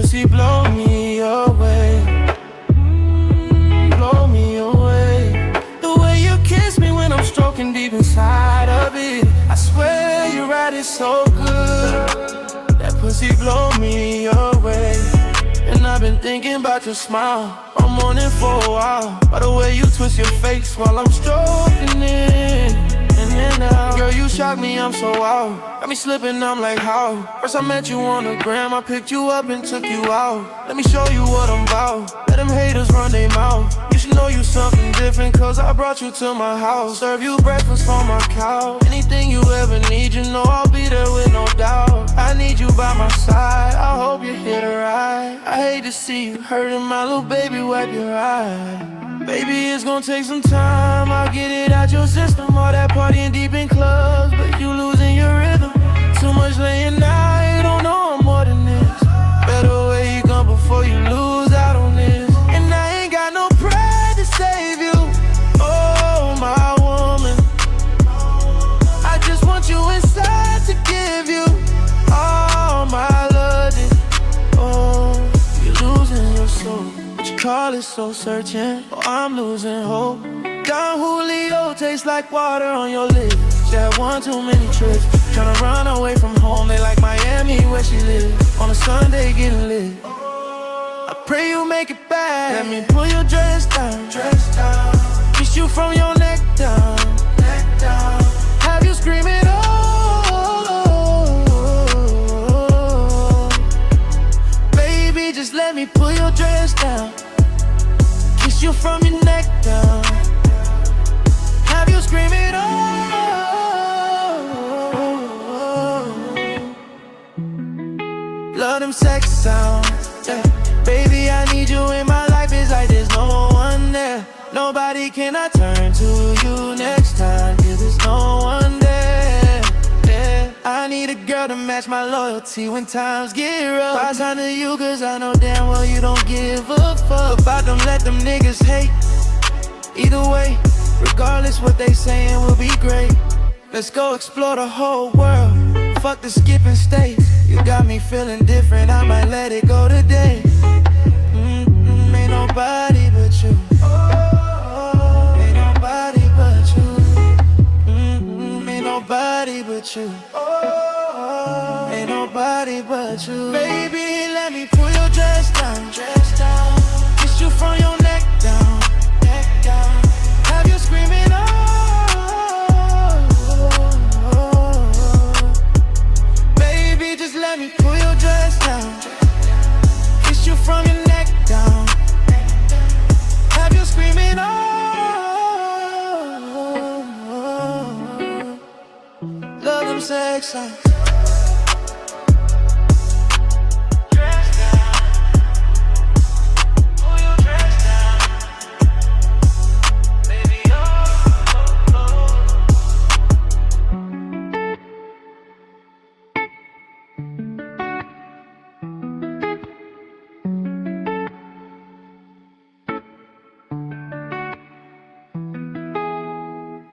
pussy blow me away, blow me away. The way you kiss me when I'm stroking deep inside of it, I swear you're right, it's so good. That pussy blow me away. And I've been thinking about your smile, I'm on it for a while. By the way you twist your face while I'm stroking it, in and out. Girl, you shock me, I'm so out. Got me slipping, I'm like how. First I met you on the gram, I picked you up and took you out. Let me show you what I'm about. Let them haters run their mouth. You should know you something different, cause I brought you to my house. Serve you breakfast on my couch. Anything you ever need, you know I'll be there with no doubt. I need you by my side, I hope you hit it right. I hate to see you hurting, my little baby, wipe your eye. Baby, it's gonna take some time, I'll get it out your system. All that partying deep in clubs, but you losing your rhythm. Too much laying out, you don't know I'm more than this. Better way you come before you lose out on this. And I ain't got no pride to save you, oh my woman. I just want you inside to give you all my loving. Oh, you're losing your soul. What you call it, soul searching? Oh, I'm losing hope. Don Julio tastes like water on your lips. She had one too many trips, tryna run away from home. They like Miami where she lives. On a Sunday getting lit. I pray you make it back. Let me pull your dress down, dress down. Kiss you from your neck down, neck down. Have you screaming oh, baby, just let me pull your dress down. Kiss you from your neck down. Have you screaming oh. Love them sex sounds, yeah. Baby, I need you in my life, it's like there's no one there. Nobody can I turn to you next time, cause there's no one there, yeah. I need a girl to match my loyalty when times get rough. I sign to you cause I know damn well you don't give a fuck about them, let them niggas hate. Either way, regardless what they saying will be great. Let's go explore the whole world, fuck the skipping states. You got me feeling different, I might let it go today. Ain't nobody but you. Ain't nobody but you. Ain't nobody but you. Ain't nobody but you. Baby, let me pull your dress down, dress down. Kiss you from your neck down, neck down. Have you screaming oh. Baby, just let me pull your dress down. Kiss you from your neck down. Have you screaming oh. Love them sex songs.